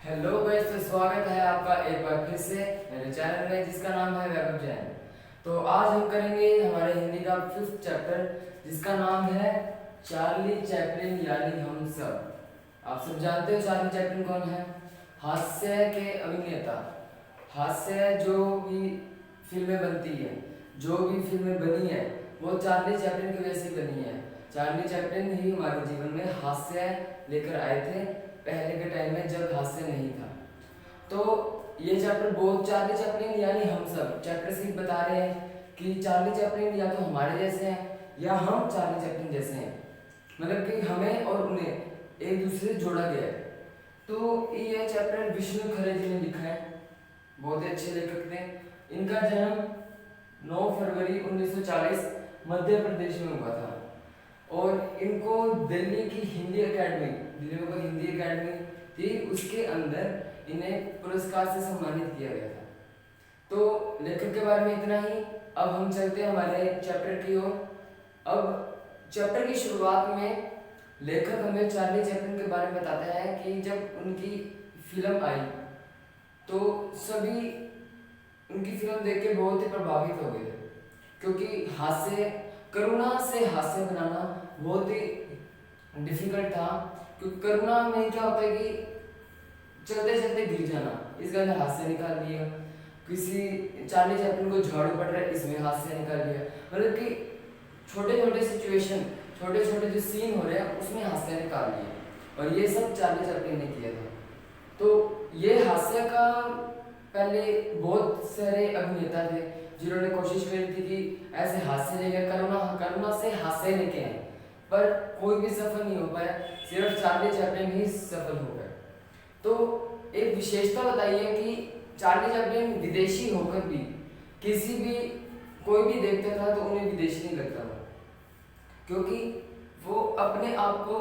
Hello guys, तो स्वागत है आपका एक बार फिर से मेरे चैनल में जिसका नाम है वैभव जैन। तो आज हम करेंगे हमारे हिंदी का 5th चैप्टर जिसका नाम है चार्ली चैपलिन यानी हम सब। आप सब जानते हो चार्ली चैपलिन कौन है? हास्य के अभिनेता। हास्य जो भी फिल्में बनती है, जो भी फिल्में बनी है वो चार्ली चैपलिन की वजह से बनी है। चार्ली चैपलिन ही हमारे जीवन में हास्य लेकर आए थे पहले के टाइम में जब हास्य नहीं था। तो ये चैप्टर बहुत चार्ली चैपलिन यानी हम सब चैप्टर से बता रहे हैं कि चार्ली चैपलिन या तो हमारे जैसे हैं या हम चार्ली चैपलिन जैसे हैं, मतलब कि हमें और उन्हें एक दूसरे से जोड़ा गया है। तो ये चैप्टर विष्णु खरे जी ने लिखा है, बहुत ही अच्छे लेखक थे। इनका जन्म 9 फरवरी 1940 मध्य प्रदेश में हुआ था और इनको दिल्ली की हिंदी एकेडमी, दिल्ली में कोई हिंदी एकेडमी थी, उसके अंदर इन्हें पुरस्कार से सम्मानित किया गया था। तो लेखक के बारे में इतना ही। अब हम चलते हैं हमारे चैप्टर की ओर। अब चैप्टर की शुरुआत में लेखक हमें चार्ली चैपलिन के बारे में बताता है कि जब उनकी फिल्म आई तो सभी उनकी फिल्म देख के बहुत ही प्रभावित हो गए, क्योंकि हास्य, करुणा से हास्य बनाना बहुत ही डिफिकल्ट था। क्योंकि करुणा में क्या होता है कि चलते चलते गिर जाना, इसके अंदर हास्य निकाल लिया। किसी चार्ली चैपलिन को झाड़ू पड़ रहा है, इसमें हास्य निकाल लिया। मतलब कि छोटे छोटे सिचुएशन, छोटे छोटे जो सीन हो रहे हैं उसमें हास्य निकाल लिया, और ये सब चार्ली चैपलिन ने किया था। तो ये हास्य का पहले बहुत सारे अभिनेता थे जिन्होंने कोशिश करी थी कि ऐसे हास्य लेके करुणा से हास्य लेके आए, पर कोई भी सफल नहीं हो पाया, सिर्फ चार्ली चैपलिन ही सफल हो गए। तो एक विशेषता बताइए कि चार्ली चैपलिन विदेशी होकर भी किसी भी कोई भी देखता था तो उन्हें विदेशी नहीं लगता था, क्योंकि वो अपने आप को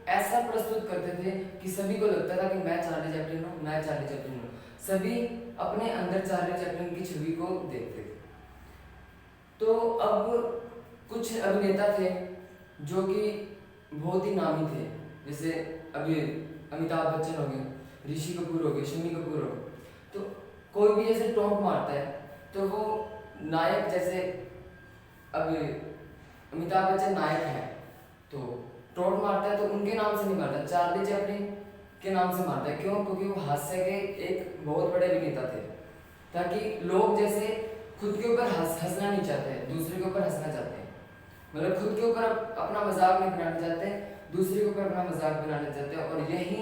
ऐसा प्रस्तुत करते थे कि सभी को लगता था कि मैं चार्ली चैपलिन हूँ, मैं चार्ली चैपलिन हूँ। सभी अपने अंदर चार्ली चैपलिन की छवि को देखते थे। तो अब कुछ अभिनेता थे जो कि बहुत ही नामी थे, जैसे अभी अमिताभ बच्चन हो गए, ऋषि कपूर हो गए, शम्मी कपूर हो गए। तो कोई भी ऐसे टोंक मारता है तो वो नायक, जैसे अभी अमिताभ बच्चन नायक है तो टोंक मारता है तो उनके नाम से नहीं मारता, चार्ली चैपलिन के नाम से मारता है। क्यों? क्योंकि वो हास्य के एक बहुत बड़े अभिनेता थे, ताकि लोग जैसे खुद के ऊपर हंसना नहीं चाहते, दूसरे के ऊपर हंसना चाहते हैं। मतलब खुद के ऊपर अपना मजाक नहीं बनाना चाहते, दूसरे के ऊपर अपना मजाक बनाना चाहते हैं। और यही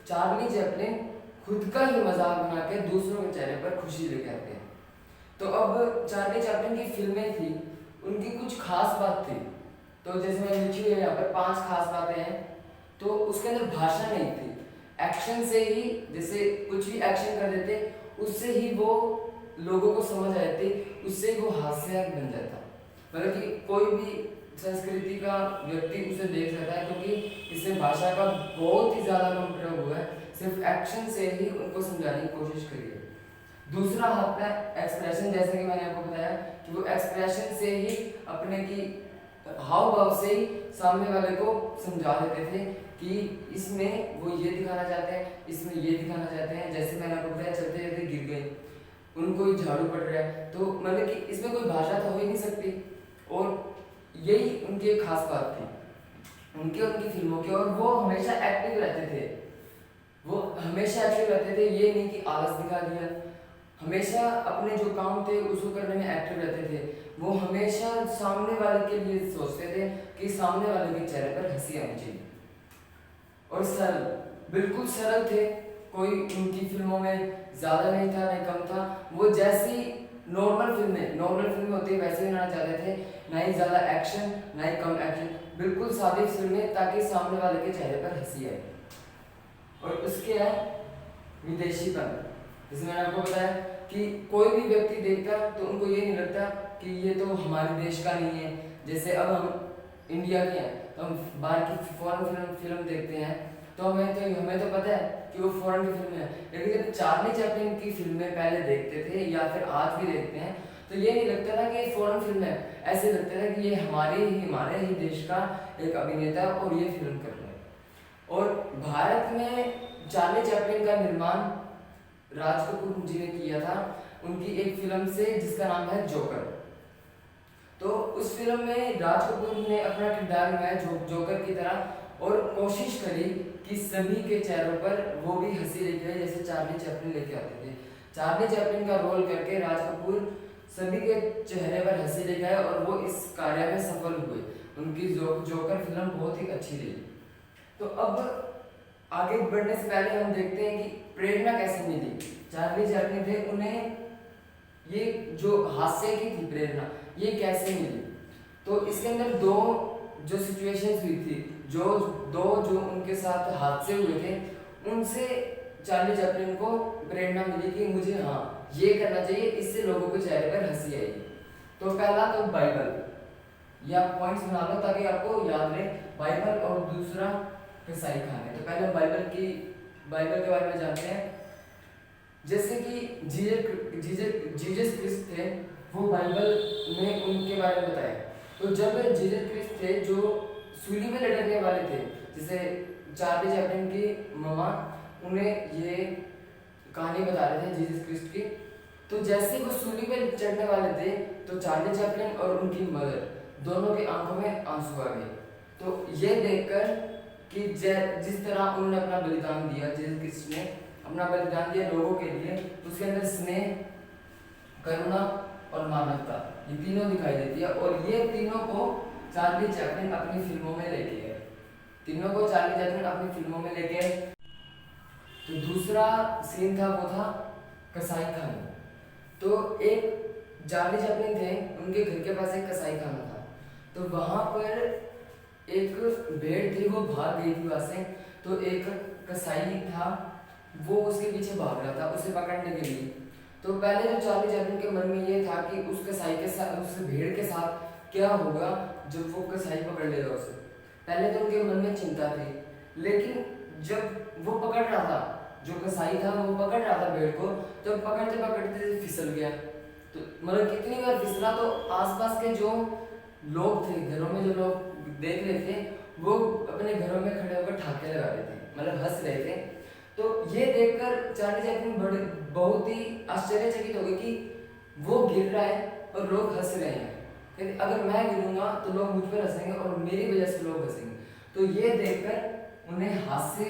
चार्ली चैपलिन खुद का ही मजाक बना के दूसरों के चेहरे पर खुशी लेके आते हैं। तो अब चार्ली चैपलिन की फिल्में थी, उनकी कुछ खास बात थी। तो जैसे मैंने लिखी हुई है यहाँ पर 5 खास बातें हैं। तो उसके अंदर भाषा नहीं थी, एक्शन से ही, जैसे कुछ भी एक्शन कर देते उससे ही वो लोगों को समझ आ जाती, उससे ही वो हास्य बन जाता। मतलब कि कोई भी संस्कृति का व्यक्ति उसे देख सकता है, क्योंकि इसमें भाषा का बहुत ही ज़्यादा कम प्रयोग हुआ है, सिर्फ एक्शन से ही उनको समझाने की कोशिश करी है। दूसरा आता है एक्सप्रेशन, जैसे कि मैंने आपको बताया कि वो एक्सप्रेशन से ही, अपने की हाव भाव से ही सामने वाले को समझा देते थे कि इसमें वो ये दिखाना चाहते हैं, इसमें ये दिखाना चाहते हैं। जैसे मैंने आपको बताया चलते चलते गिर गए, उनको ही झाड़ू पड़ रहा है, तो मतलब कि इसमें कोई भाषा तो हो ही नहीं सकती। और यही उनकी एक खास बात थी उनकी और उनकी फिल्मों की। और वो हमेशा एक्टिव रहते थे, वो हमेशा एक्टिव रहते थे, ये नहीं कि आलस दिखा दिया। हमेशा अपने जो काम थे उसको करने में एक्टिव रहते थे। वो हमेशा सामने वाले के लिए सोचते थे कि सामने वाले के चेहरे पर हंसी आनी चाहिए। और सरल, बिल्कुल सरल थे, कोई उनकी फिल्मों में ज़्यादा नहीं था नहीं कम था। वो जैसी नॉर्मल फिल्में होती है वैसे ही बनाना चाहते थे, ना ही ज़्यादा एक्शन ना ही कम एक्शन, बिल्कुल सादी फिल्में ताकि सामने वाले के चेहरे पर हंसी आए। और उसके है विदेशीपन, जैसे मैंने आपको बताया कि कोई भी व्यक्ति देखता तो उनको ये नहीं लगता कि ये तो हमारे देश का नहीं है। जैसे अब हम इंडिया के हैं तो हम बाहर की फॉरेन फिल्म देखते हैं तो हमें तो पता है कि वो फॉरेन की फिल्म है। लेकिन जब चार्ली चैपलिन की फिल्में पहले देखते थे या फिर आज भी देखते हैं तो ये नहीं लगता था कि ये फॉरेन फिल्म है, ऐसे लगता था कि ये हमारे ही देश का एक अभिनेता और ये फिल्म कर रहा है। और भारत में चार्ली चैपलिन का निर्माण राज कपूर जी ने किया था उनकी एक फिल्म से जिसका नाम है जोकर। तो उस फिल्म में राज कपूर ने अपना किरदार निभाया जोकर की तरह और कोशिश करी कि सभी के चेहरों पर वो भी हंसी लेके आए जैसे चार्ली चैपलिन लेके आते थे। चार्ली चैपलिन का रोल करके राज कपूर सभी के चेहरे पर हंसी लेके आए और वो इस कार्य में सफल हुए। उनकी जोकर फिल्म बहुत ही अच्छी रही। तो अब आगे बढ़ने से पहले हम देखते हैं कि प्रेरणा कैसे मिली। चार्ली चैपलिन थे, उन्हें ये जो हास्य की थी प्रेरणा ये कैसे मिली। तो इसके अंदर दो जो सिचुएशंस हुई थी, जो उनके साथ हादसे हुए थे, उनसे चार्ली चैपलिन को प्रेरणा मिली कि मुझे हाँ ये करना चाहिए, इससे लोगों के चेहरे पर हंसी आएगी। तो पहला तो बाइबल, या पॉइंट्स बना लो ताकि आपको याद रहे, बाइबल और दूसरा कसाई खाने। तो पहले हम बाइबल के बारे में जानते हैं। जैसे कि जीसस क्रिस्ट थे, वो बाइबल में उनके बारे में बताया। तो जब जीसस क्रिस्ट थे जो सूली में लटकने वाले थे, जैसे चार्ली चैपलिन की मम्मा उन्हें ये कहानी बता रहे थे जीसस क्रिस्ट की। तो जैसे वो सूली पे चढ़ने वाले थे तो चार्ली चैपलिन और उनकी मदर दोनों की आंखों में आंसू आ गए। तो ये देखकर कि जिस तरह उन्होंने अपना बलिदान दिया, जीसस क्रिस्ट ने अपना बलिदान दिया लोगों के लिए, तो उसके अंदर स्नेह, करुणा और मानवता ये तीनों दिखाई देती है। और ये तीनों को चार्ली चैपलिन अपनी फिल्मों में लेके गए, तो दूसरा सीन था वो था कसाई खाना। तो एक चार्ली चैपलिन थे, उनके घर के पास एक कसाई खाना था। तो वहां पर एक भेड़ थी, वो भाग गई थी वहां से। तो एक कसाई था, वो उसके पीछे भाग रहा था उसे पकड़ने के लिए। तो पहले जो चार्ली चैपलिन के मन में ये था कि उस कसाई के साथ, उस भेड़ के साथ क्या होगा जब वो कसाई पकड़ लेगा उसे। पहले तो उनके मन में चिंता थी, लेकिन जब वो पकड़ रहा था, जो कसाई था वो पकड़ रहा था भेड़ को, तो पकड़ते पकड़ते फिसल गया। तो मतलब कितनी बार फिसला, तो आसपास के जो लोग थे, घरों में जो लोग देख रहे थे, वो अपने घरों में खड़े होकर ठाके लगा रहे थे, मतलब हंस रहे थे। तो ये देखकर चार्ली चैपलिन बहुत ही आश्चर्यचकित हो गए कि वो गिर रहा है और लोग हंस रहे हैं। क्योंकि अगर मैं गिरूंगा तो लोग मुझ पर हंसेंगे और मेरी वजह से लोग हंसेंगे। तो ये देखकर उन्हें हास्य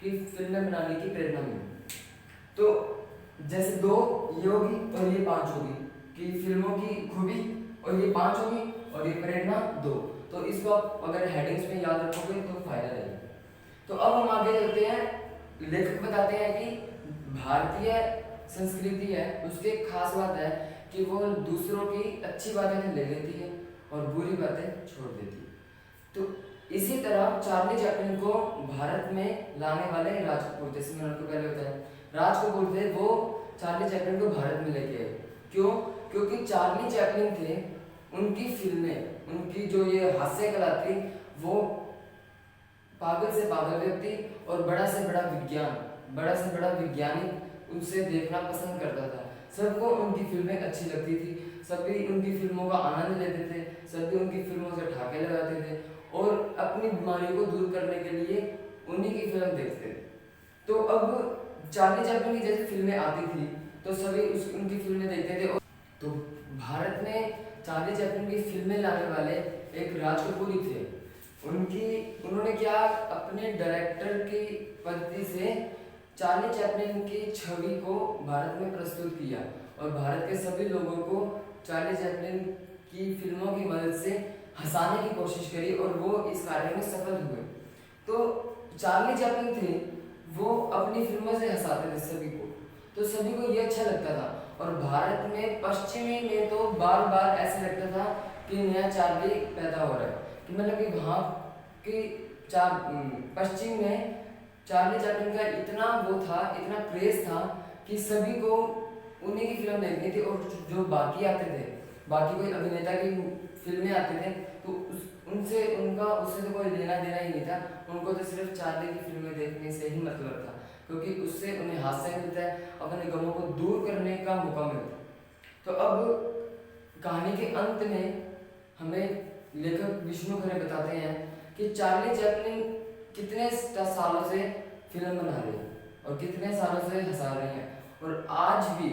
की फिल्में बनाने की प्रेरणा मिली। तो जैसे दो ये होगी और ये पांच होगी कि फिल्मों की खूबी, और ये पांच होगी और ये प्रेरणा दो। तो इसको आप अगर हेडिंग्स में याद रखोगे तो फायदा रहेगा। तो अब हम आगे चलते हैं। लेखक बताते हैं कि भारतीय संस्कृति है, उसकी एक खास बात है कि वो दूसरों की अच्छी बातें ले लेती है और बुरी बातें छोड़ देती है। तो इसी तरह चार्ली चैपलिन को भारत में लाने वाले राज कपूर, जैसे मैंने आपको पहले बताया राज कपूर थे, वो चार्ली चैपलिन को भारत में लेके आए। क्यों? क्योंकि चार्ली चैपलिन थे, उनकी फिल्में, उनकी जो ये हास्य कला थी, वो पागल से पागल व्यक्ति और बड़ा से बड़ा विज्ञान, बड़ा से बड़ा वैज्ञानिक उनसे देखना पसंद करता था। सबको उनकी फिल्में अच्छी लगती थी, सभी उनकी फिल्मों का आनंद लेते थे, सभी उनकी फिल्मों से ठाके लगाते थे और अपनी बीमारियों को दूर करने के लिए उन्हीं की फिल्म देखते थे। तो अब चार्ली चैपलिन की जैसे फिल्में आती थी तो सभी उनकी फिल्में देखते थे। तो भारत में चार्ली चैपलिन की फिल्में लाने वाले एक राज कपूर ही थे। उन्होंने क्या, अपने डायरेक्टर की पद्धति से चार्ली चैपलिन की छवि को भारत में प्रस्तुत किया और भारत के सभी लोगों को चार्ली चैपलिन की फिल्मों की मदद से हंसाने की कोशिश करी और वो इस कार्य में सफल हुए। तो चार्ली चैपलिन थे, वो अपनी फिल्मों से हंसाते थे सभी को, तो सभी को ये अच्छा लगता था। और भारत में पश्चिमी में तो बार बार ऐसे लगता था कि नया चार्ली पैदा हो रहा है, कि मतलब कि वहाँ की पश्चिम में चार्ली चैपलिन का इतना वो था, इतना क्रेज था कि सभी को उन्हीं की फिल्म देखनी थी। और जो बाकी आते थे, बाकी कोई अभिनेता की फिल्में आते थे, तो उससे तो कोई लेना देना ही नहीं था। उनको तो सिर्फ चार्ली की फिल्में देखने से ही मतलब था, क्योंकि उससे उन्हें हास्य मिलता है, अपने गमों को दूर करने का मौका मिलता है। तो अब कहानी के अंत में हमें लेखक विष्णु खरे बताते हैं कि चार्ली चैपलिन कितने सालों से फिल्म बना रहे हैं और कितने सालों से हंसा रहे हैं। और आज भी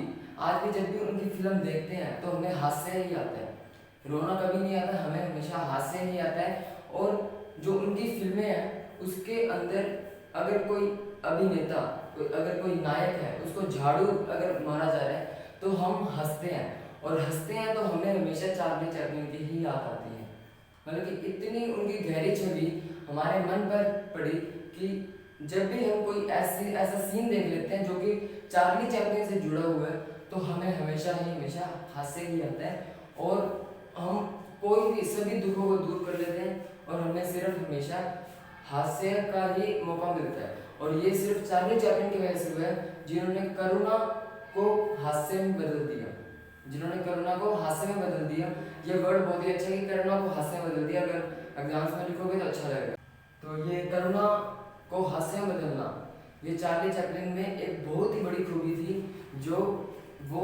जब भी उनकी फिल्म देखते हैं तो हमें हास्य ही आता है, रोना कभी नहीं आता, हमें हमेशा हास्य ही आता है। और जो उनकी फिल्में हैं उसके अंदर अगर कोई अभिनेता, अगर कोई नायक है, उसको झाड़ू अगर मारा जा रहा है तो हम हंसते हैं, और हंसते हैं तो हमें हमेशा चार्ली चैपलिन की ही याद आती है। मतलब कि इतनी उनकी गहरी छवि हमारे मन पर पड़ी कि जब भी हम कोई ऐसा सीन देख लेते हैं जो कि चार्ली चैपलिन से जुड़ा हुआ है तो हमें हमेशा हास्य ही आता है, और हम कोई भी सभी दुखों को दूर कर लेते हैं और हमें सिर्फ हमेशा हास्य का ही मौका मिलता है। और ये सिर्फ चार्ली चैपलिन की वजह से हुआ है जिन्होंने करुणा को हास्य में बदल दिया, ये वर्ड बहुत ही अच्छा है कि करुणा को हास्य में बदल दिया। अगर एग्जाम्स में लिखोगे तो अच्छा लगेगा। तो ये करुणा को हास्य में बदलना, ये चार्ली चैपलिन में एक बहुत ही बड़ी खूबी थी जो वो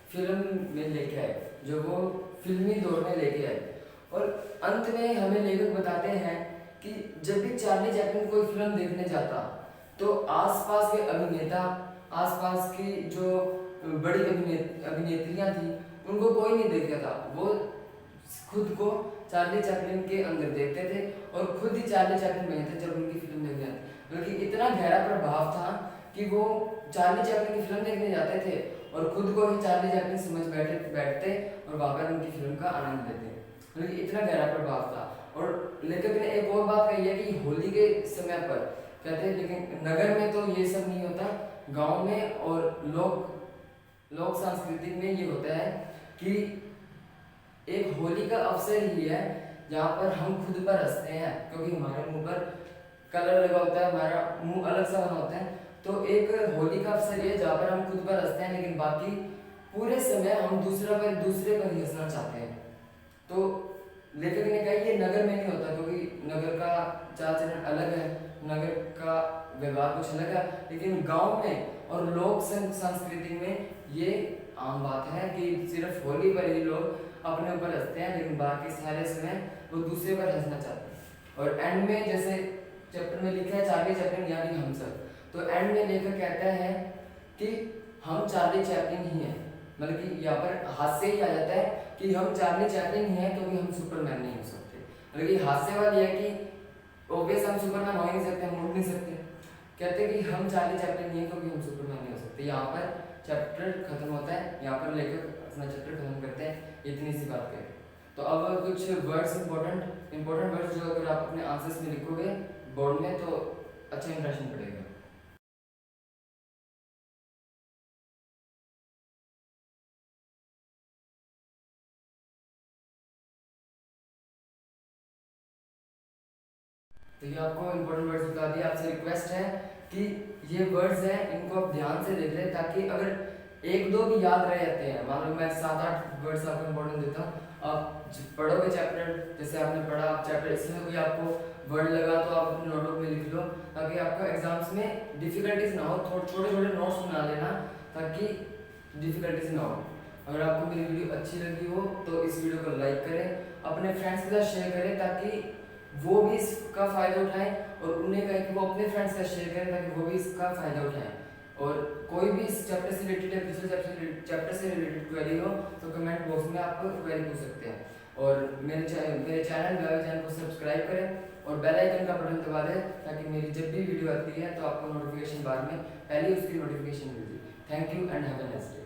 फिल्म में लेके आए, जो वो फिल्मी दौर में लेके आए। और अंत में हमें लेखक बताते हैं कि जब भी चार्ली चैपलिन कोई फिल्म देखने जाता तो आसपास के अभिनेता, आसपास की जो बड़ी अभिनेत्रियां थी, उनको कोई नहीं देखता था, वो खुद को चार्ली चैपलिन के अंदर देखते थे और खुद ही चार्ली चैपलिन बने थे जब उनकी फिल्म देखने जाते। बल्कि इतना गहरा प्रभाव था कि वो चार्ली चैपलिन की फिल्म देखने जाते थे और खुद को ही चार्ली चैपलिन समझ बैठते और वहां पर उनकी फिल्म का आनंद लेते। बल्कि इतना गहरा प्रभाव था। और लेखक ने एक और बात कही है कि होली के समय पर कहते हैं, लेकिन नगर में तो ये सब नहीं होता, गाँव में और लोक संस्कृति में ये होता है कि एक होली का अवसर ही है जहाँ पर हम खुद पर हंसते हैं, क्योंकि हमारे मुंह पर कलर लगा होता है, हमारा मुंह अलग सा बना होता है। तो एक होली का अवसर ये जहाँ पर हम खुद पर हंसते हैं, लेकिन बाकी पूरे समय हम दूसरे पर ही हंसना चाहते हैं। तो लेखक ने कहा ये नगर में नहीं होता, क्योंकि नगर का चाल चलन अलग है, नगर का व्यवहार कुछ अलग है, लेकिन गांव में और लोक संस्कृति में ये आम बात है कि सिर्फ होली पर ही लोग अपने ऊपर हंसते हैं, लेकिन बाकी सारे समय वो दूसरे पर हंसना चाहते हैं। और एंड में जैसे चैप्टर में लिखा है चार्ली चैपलिन यानी हम सब, तो एंड में लेखक कहता है कि हम चार्ली चैपलिन ही हैं। मतलब कि यहाँ पर हास्य ही आ जाता है कि हम चार्ली चैपलिन ही हैं, क्योंकि हम सुपरमैन नहीं हो सकते। मतलब कि हास्य वाली है कि ऑब्वियस हम सुपरमैन हो ही नहीं सकते, हम उड़ नहीं सकते। कहते हैं कि हम चार्ली चैपलिन नहीं है क्योंकि हम सुपरमैन नहीं हो सकते। यहाँ पर चैप्टर खत्म होता है, यहाँ पर लेखक अपना चैप्टर खत्म करते हैं इतनी सी बात करें। तो अब कुछ वर्ड्स इंपॉर्टेंट वर्ड्स जो अगर आप अपने आंसर्स में लिखोगे बोर्ड में तो अच्छा इंप्रेशन पड़ेगा। तो ये आपको इंपॉर्टेंट वर्ड्स बता दिए। आपसे रिक्वेस्ट है कि ये वर्ड्स हैं इनको आप ध्यान से देख लें, ताकि अगर एक दो भी याद रह जाते हैं, मान लो मैं 7-8 वर्ड्स आपको इंपॉर्टेंट देता हूँ, आप पढ़ोगे चैप्टर, जैसे आपने पढ़ा आप चैप्टर, इसमें कोई आपको वर्ड लगा तो आप अपने नोटबुक में लिख लो, ताकि आपको एग्जाम्स में डिफिकल्टीज ना हो। छोटे छोटे नोट्स बना लेना ताकि डिफिकल्टीज ना हो। अगर आपको मेरी वीडियो अच्छी लगी हो तो इस वीडियो को लाइक करें, अपने फ्रेंड्स के साथ शेयर करें ताकि वो भी इसका फ़ायदा उठाएं, और उन्हें कहें कि वो अपने फ्रेंड्स का शेयर करें ताकि वो भी इसका फ़ायदा उठाएं। और कोई भी इस चैप्टर से रिलेटेड या दूसरे चैप्टर से रिलेटेड क्वेरी हो तो कमेंट बॉक्स में आप क्वेरी पूछ सकते हैं। और मेरे चैनल को सब्सक्राइब करें और बेल आइकन का बटन दबा दें ताकि मेरी जब भी वीडियो आती है तो आपको नोटिफिकेशन बार में पहले उसकी नोटिफिकेशन मिल जाए। Thank you and have a nice day.